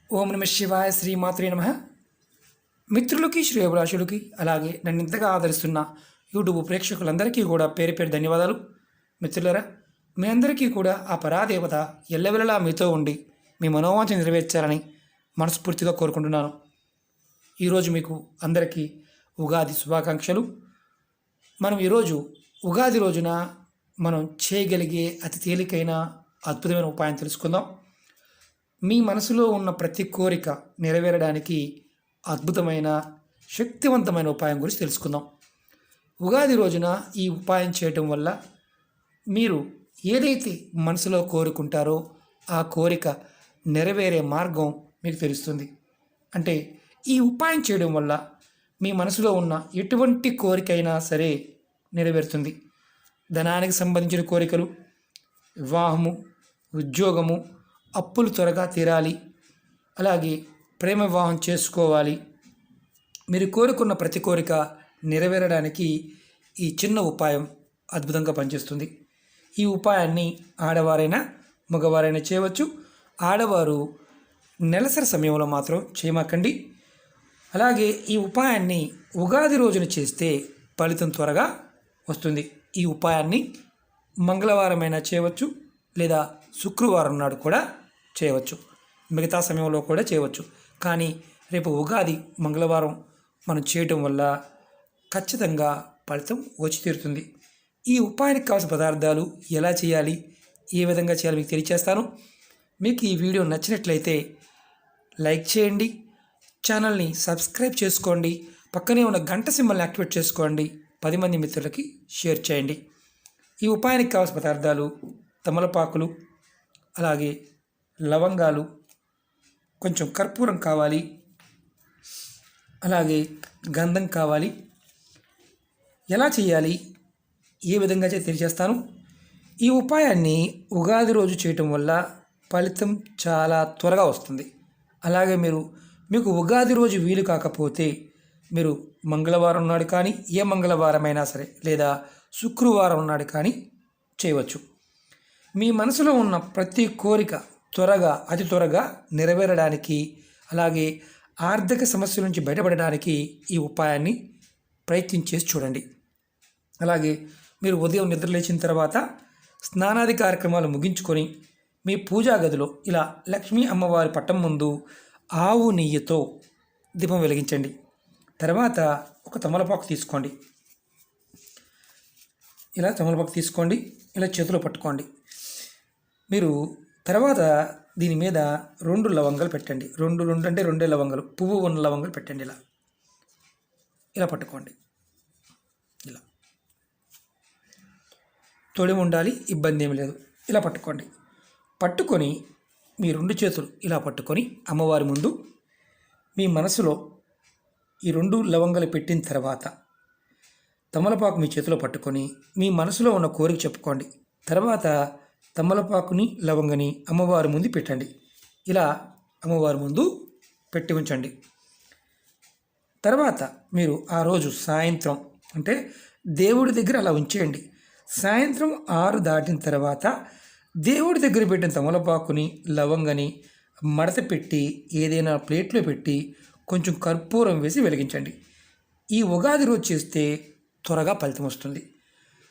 ఓం నమ శివాయ శ్రీమాత్రే నమ. మిత్రులకి శ్రేయోభిలాషులకి అలాగే నన్ను ఇంతగా ఆదరిస్తున్న యూట్యూబ్ ప్రేక్షకులందరికీ కూడా పేరు పేరు ధన్యవాదాలు. మిత్రులరా, మీ అందరికీ కూడా ఆ పరాదేవత ఎల్లవెల్లలా మీతో ఉండి మీ మనోవాంఛ నెరవేర్చాలని మనస్ఫూర్తిగా కోరుకుంటున్నాను. ఈరోజు మీకు అందరికీ ఉగాది శుభాకాంక్షలు. మనం ఈరోజు ఉగాది రోజున మనం చేయగలిగే అతి తేలికైన అద్భుతమైన ఉపాయం తెలుసుకుందాం. మీ మనసులో ఉన్న ప్రతి కోరిక నెరవేరడానికి అద్భుతమైన శక్తివంతమైన ఉపాయం గురించి తెలుసుకుందాం. ఉగాది రోజున ఈ ఉపాయం చేయటం వల్ల మీరు ఏదైతే మనసులో కోరుకుంటారో ఆ కోరిక నెరవేరే మార్గం మీకు తెలుస్తుంది. అంటే ఈ ఉపాయం చేయడం వల్ల మీ మనసులో ఉన్న ఎటువంటి కోరికైనా సరే నెరవేరుతుంది. ధనానికి సంబంధించిన కోరికలు, వివాహము, ఉద్యోగము, అప్పులు త్వరగా తీరాలి, అలాగే ప్రేమ వివాహం చేసుకోవాలి, మీరు కోరుకున్న ప్రతి కోరిక నెరవేరడానికి ఈ చిన్న ఉపాయం అద్భుతంగా పనిచేస్తుంది. ఈ ఉపాయాన్ని ఆడవారైనా మగవారైనా చేయవచ్చు. ఆడవారు నెలసరి సమయంలో మాత్రం చేయమాకండి. అలాగే ఈ ఉపాయాన్ని ఉగాది రోజున చేస్తే ఫలితం త్వరగా వస్తుంది. ఈ ఉపాయాన్ని మంగళవారమైనా చేయవచ్చు, లేదా శుక్రవారం నాడు కూడా చేయవచ్చు, మిగతా సమయంలో కూడా చేయవచ్చు. కానీ రేపు ఉగాది మంగళవారం మనం చేయటం వల్ల ఖచ్చితంగా ఫలితం వచ్చి తీరుతుంది. ఈ ఉపాయానికి కావాల్సిన పదార్థాలు ఎలా చేయాలి, ఏ విధంగా చేయాలి మీకు తెలియచేస్తాను. మీకు ఈ వీడియో నచ్చినట్లయితే లైక్ చేయండి, ఛానల్ని సబ్స్క్రైబ్ చేసుకోండి, పక్కనే ఉన్న గంట సింబల్ని యాక్టివేట్ చేసుకోండి, 10 మంది మిత్రులకి షేర్ చేయండి. ఈ ఉపాయానికి కావాల్సిన పదార్థాలు తమలపాకులు, అలాగే లవంగాలు, కొంచెం కర్పూరం కావాలి, అలాగే గంధం కావాలి. ఎలా చేయాలి, ఏ విధంగా తెలియజేస్తాను. ఈ ఉపాయాన్ని ఉగాది రోజు చేయటం వల్ల ఫలితం చాలా త్వరగా వస్తుంది. అలాగే మీకు ఉగాది రోజు వీలు కాకపోతే మీరు మంగళవారం నాడు కానీ, ఏ మంగళవారమైనా సరే, లేదా శుక్రవారం నాడు కానీ చేయవచ్చు. మీ మనసులో ఉన్న ప్రతి కోరిక అతి త్వరగా నెరవేరడానికి, అలాగే ఆర్థిక సమస్యల నుంచి బయటపడడానికి ఈ ఉపాయాన్ని ప్రయత్నించేసి చూడండి. అలాగే మీరు ఉదయం నిద్ర లేచిన తర్వాత స్నానాది కార్యక్రమాలు ముగించుకొని మీ పూజా గదిలో ఇలా లక్ష్మీ అమ్మవారి పట్టం ముందు ఆవు నెయ్యితో దీపం వెలిగించండి. తర్వాత ఒక తమలపాకు తీసుకోండి. ఇలా తమలపాకు తీసుకోండి, ఇలా చేతిలో పట్టుకోండి. మీరు తర్వాత దీని మీద 2 లవంగాలు పెట్టండి. 2 అంటే 2 లవంగాలు, పువ్వు ఉన్న లవంగాలు పెట్టండి. ఇలా పట్టుకోండి. ఇలా తొడిమి ఉండాలి, ఇబ్బంది ఏమి లేదు. ఇలా పట్టుకొని మీ 2 చేతులు ఇలా పట్టుకొని అమ్మవారి ముందు మీ మనసులో ఈ 2 లవంగాలు పెట్టిన తర్వాత తమలపాకు మీ చేతిలో పట్టుకొని మీ మనసులో ఉన్న కోరిక చెప్పుకోండి. తర్వాత తమలపాకుని లవంగని అమ్మవారి ముందు పెట్టండి. ఇలా అమ్మవారి ముందు పెట్టి ఉంచండి. తర్వాత మీరు ఆ రోజు సాయంత్రం, అంటే దేవుడి దగ్గర అలా ఉంచేయండి. సాయంత్రం 6 దాటిన తర్వాత దేవుడి దగ్గర పెట్టిన తమలపాకుని లవంగని మడత పెట్టి ఏదైనా ప్లేట్లో పెట్టి కొంచెం కర్పూరం వేసి వెలిగించండి. ఈ ఉగాది రోజు చేస్తే త్వరగా ఫలితం వస్తుంది.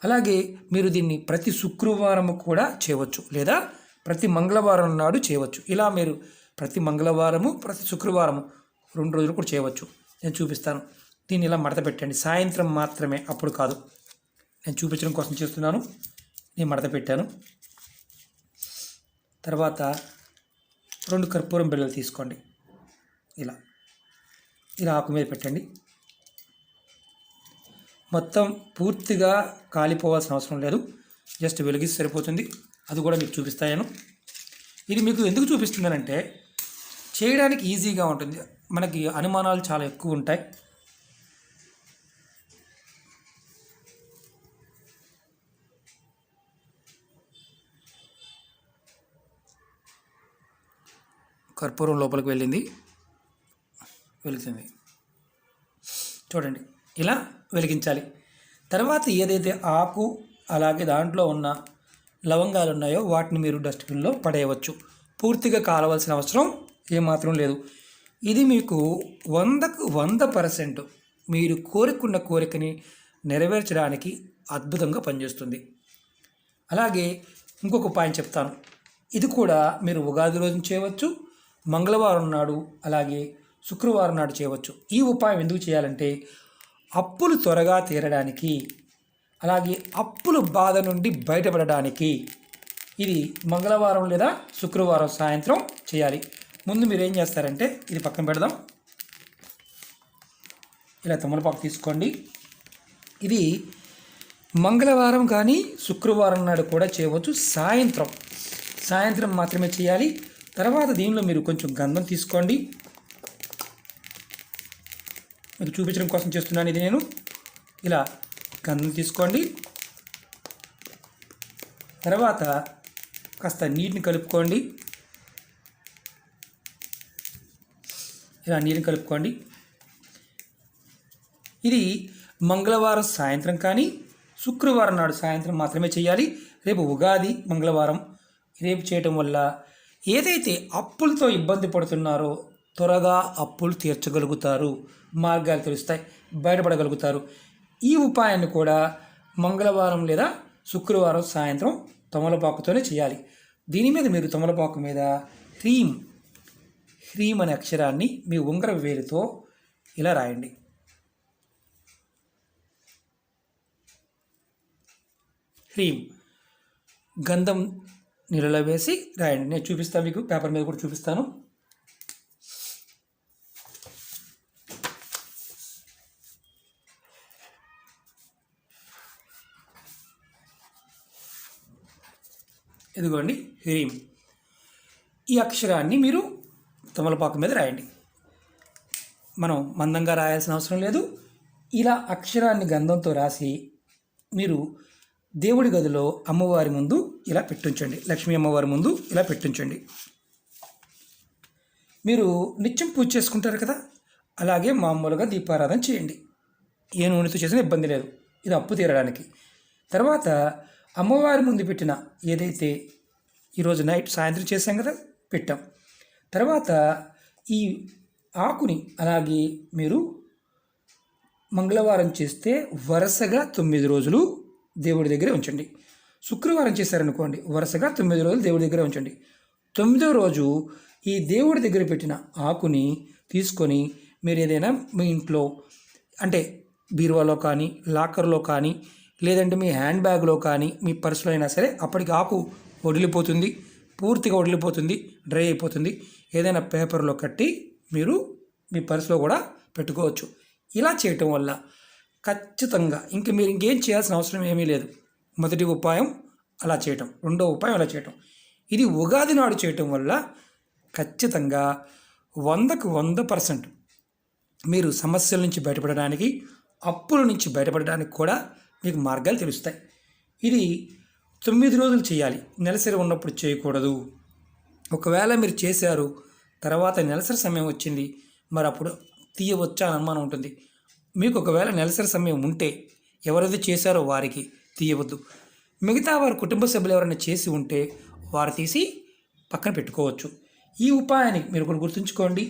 అలాగే మీరు దీన్ని ప్రతి శుక్రవారం కూడా చేయవచ్చు, లేదా ప్రతి మంగళవారం నాడు చేయవచ్చు. ఇలా మీరు ప్రతి మంగళవారము ప్రతి శుక్రవారము 2 రోజులు కూడా చేయవచ్చు. నేను చూపిస్తాను. దీన్ని ఇలా మడత పెట్టండి. సాయంత్రం మాత్రమే, అప్పుడు కాదు. నేను చూపించడం కోసం చేస్తున్నాను. నేను మడత పెట్టాను. తర్వాత 2 కర్పూరం బిళ్ళలు తీసుకోండి. ఇలా ఆకు మీద పెట్టండి. మొత్తం పూర్తిగా కాలిపోవాల్సిన అవసరం లేదు, జస్ట్ వెలిగిస్తే సరిపోతుంది. అది కూడా మీకు చూపిస్తాను. ఇది మీకు ఎందుకు చూపిస్తున్నానంటే చేయడానికి ఈజీగా ఉంటుంది. మనకి అనుమానాలు చాలా ఎక్కువ ఉంటాయి. కర్పూరం లోపలికి వెలుగుతుంది. చూడండి, ఇలా వెలిగించాలి. తర్వాత ఏదైతే ఆకు అలాగే దాంట్లో ఉన్న లవంగాలు ఉన్నాయో వాటిని మీరు డస్ట్బిన్లో పడేయవచ్చు. పూర్తిగా కాలవలసిన అవసరం ఏమాత్రం లేదు. ఇది మీకు 100కు 100% మీరు కోరుకున్న కోరికని నెరవేర్చడానికి అద్భుతంగా పనిచేస్తుంది. అలాగే ఇంకొక పాయింట్ చెప్తాను. ఇది కూడా మీరు ఉగాది రోజున చేయవచ్చు, మంగళవారం నాడు, అలాగే శుక్రవారం నాడు చేయవచ్చు. ఈ ఉపాయం ఎందుకు చేయాలంటే అప్పులు త్వరగా తీరడానికి, అలాగే అప్పుల బాధ నుండి బయటపడడానికి ఇది మంగళవారం లేదా శుక్రవారం సాయంత్రం చేయాలి. ముందు మీరు ఏం చేస్తారంటే ఇది పక్కన పెడదాం. ఇలా తమలపాకు తీసుకోండి. ఇది మంగళవారం కానీ శుక్రవారం నాడు కూడా చేయవచ్చు. సాయంత్రం మాత్రమే చేయాలి. తర్వాత దీనిలో మీరు కొంచెం గంధం తీసుకోండి. మీకు చూపించడం కోసం చేస్తున్నాను ఇది నేను. ఇలా గంధం తీసుకోండి. తర్వాత కాస్త నీటిని కలుపుకోండి. ఇలా నీటిని కలుపుకోండి. ఇది మంగళవారం సాయంత్రం కానీ శుక్రవారం నాడు సాయంత్రం మాత్రమే చేయాలి. రేపు ఉగాది, మంగళవారం రేపు చేయటం వల్ల ఏదైతే అప్పులతో ఇబ్బంది పడుతున్నారో త్వరగా అప్పులు తీర్చగలుగుతారు, మార్గాలు తెలుస్తాయి, బయటపడగలుగుతారు. ఈ ఉపాయాన్ని కూడా మంగళవారం లేదా శుక్రవారం సాయంత్రం తమలపాకుతోనే చేయాలి. దీని మీద మీరు తమలపాకు మీద హ్రీం అనే అక్షరాన్ని మీ ఉంగరం వేలుతో ఇలా రాయండి. హ్రీం గంధం నీళ్ళలో వేసి రాయండి. నేను చూపిస్తాను, మీకు పేపర్ మీద కూడా చూపిస్తాను. ఇదిగోండి హ్రీం. ఈ అక్షరాన్ని మీరు తమలపాకు మీద రాయండి. మనం మందంగా రాయాల్సిన అవసరం లేదు. ఇలా అక్షరాన్ని గంధంతో రాసి మీరు దేవుడి గదిలో అమ్మవారి ముందు ఇలా పెట్టించండి. లక్ష్మీ అమ్మవారి ముందు ఇలా పెట్టించండి. మీరు నిత్యం పూజ చేసుకుంటారు కదా, అలాగే మామూలుగా దీపారాధన చేయండి. ఏ నూనెతో చేసినా ఇబ్బంది లేదు. ఇది అప్పు తీరడానికి. తర్వాత అమ్మవారి ముందు పెట్టిన ఏదైతే ఈరోజు నైట్ సాయంత్రం చేసాం కదా, పెట్టాం. తర్వాత ఈ ఆకుని అలాగే మీరు మంగళవారం చేస్తే వరుసగా 9 రోజులు దేవుడి దగ్గరే ఉంచండి. శుక్రవారం చేశారనుకోండి, వరుసగా 9 రోజులు దేవుడి దగ్గరే ఉంచండి. 9వ రోజు ఈ దేవుడి దగ్గర పెట్టిన ఆకుని తీసుకొని మీరు ఏదైనా మీ ఇంట్లో అంటే బీరువాలో కానీ, లాకర్లో కానీ, లేదంటే మీ హ్యాండ్ బ్యాగ్లో కానీ, మీ పర్సులో అయినా సరే అప్పటికి ఆకు వడిలిపోతుంది, పూర్తిగా వడిలిపోతుంది, డ్రై అయిపోతుంది. ఏదైనా పేపర్లో కట్టి మీరు మీ పర్సులో కూడా పెట్టుకోవచ్చు. ఇలా చేయటం వల్ల ఖచ్చితంగా మీరు ఇంకేం చేయాల్సిన అవసరం ఏమీ లేదు. మొదటి ఉపాయం అలా చేయటం, రెండో ఉపాయం అలా చేయటం. ఇది ఉగాది నాడు చేయటం వల్ల ఖచ్చితంగా 100కు 100% మీరు సమస్యల నుంచి బయటపడడానికి, అప్పుల నుంచి బయటపడడానికి కూడా మీకు మార్గాలు తెలుస్తాయి. ఇది 9 రోజులు చేయాలి. నెలసరి ఉన్నప్పుడు చేయకూడదు. ఒకవేళ మీరు చేశారు, తర్వాత నెలసరి సమయం వచ్చింది, మరి అప్పుడు తీయవచ్చా అని అనుమానం ఉంటుంది. మీకు ఒకవేళ నెలసరి సమయం ఉంటే ఎవరైతే చేశారో వారికి తీయవద్దు. మిగతా వారి కుటుంబ సభ్యులు ఎవరైనా చేసి ఉంటే వారు తీసి పక్కన పెట్టుకోవచ్చు. ఈ ఉపాయాన్ని మీరు కూడా గుర్తుంచుకోండి.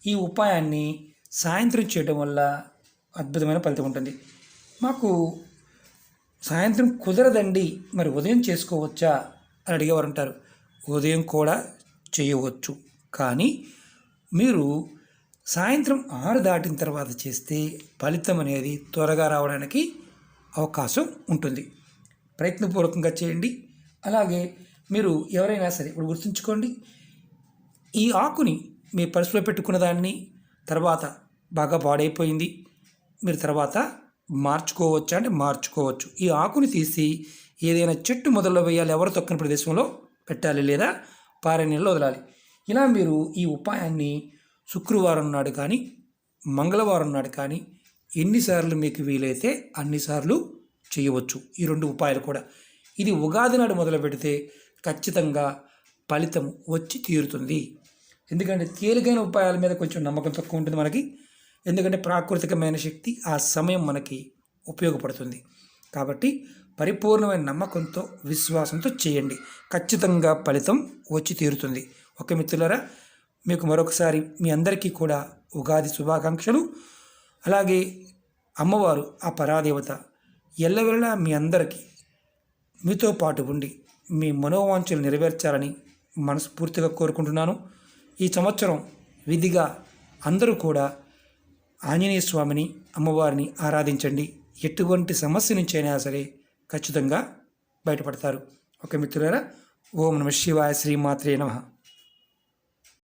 ఈ ఉపాయాన్ని సాయంత్రం చేయడం వల్ల అద్భుతమైన ఫలితం ఉంటుంది. మాకు సాయంత్రం కుదరదండి, మరి ఉదయం చేసుకోవచ్చా అని అడిగేవారు ఉంటారు. ఉదయం కూడా చేయవచ్చు, కానీ మీరు సాయంత్రం 6 దాటిన తర్వాత చేస్తే ఫలితం అనేది త్వరగా రావడానికి అవకాశం ఉంటుంది. ప్రయత్నపూర్వకంగా చేయండి. అలాగే మీరు ఎవరైనా సరే ఇప్పుడు గుర్తుంచుకోండి, ఈ ఆకుని మీ పర్సులో పెట్టుకున్న దాన్ని తర్వాత బాగా పాడైపోయింది, మీరు తర్వాత మార్చుకోవచ్చా అంటే మార్చుకోవచ్చు. ఈ ఆకుని తీసి ఏదైనా చెట్టు మొదల్లో వేయాలి, ఎవరు తొక్కని ప్రదేశంలో పెట్టాలి, లేదా పారే నీళ్ళలో వదలాలి. ఇలా మీరు ఈ ఉపాయాన్ని శుక్రవారం నాడు కానీ మంగళవారం నాడు కానీ ఎన్నిసార్లు మీకు వీలైతే అన్నిసార్లు చేయవచ్చు. ఈ 2 ఉపాయాలు కూడా. ఇది ఉగాది నాడు మొదలు పెడితే ఖచ్చితంగా ఫలితం వచ్చి తీరుతుంది. ఎందుకంటే తేలికైన ఉపాయాల మీద కొంచెం నమ్మకం తక్కువ ఉంటుంది మనకి. ఎందుకంటే ప్రాకృతికమైన శక్తి ఆ సమయం మనకి ఉపయోగపడుతుంది. కాబట్టి పరిపూర్ణమైన నమ్మకంతో, విశ్వాసంతో చేయండి. ఖచ్చితంగా ఫలితం వచ్చి తీరుతుంది. ఓకే మిత్రులారా, మీకు మరొకసారి మీ అందరికీ కూడా ఉగాది శుభాకాంక్షలు. అలాగే అమ్మవారు ఆ పరాదేవత ఎల్లవేళలా మీ అందరికీ మీతో పాటు ఉండి మీ మనోవాంఛలు నెరవేర్చాలని మనస్ఫూర్తిగా కోరుకుంటున్నాను. ఈ సంవత్సరం విధిగా అందరూ కూడా ఆంజనేయ స్వామిని అమ్మవారిని ఆరాధించండి. ఎటువంటి సమస్య నుంచి అయినా సరే ఖచ్చితంగా బయటపడతారు. ఓకే మిత్రులారా, ఓం నమః శివాయ, శ్రీమాత్రే నమః.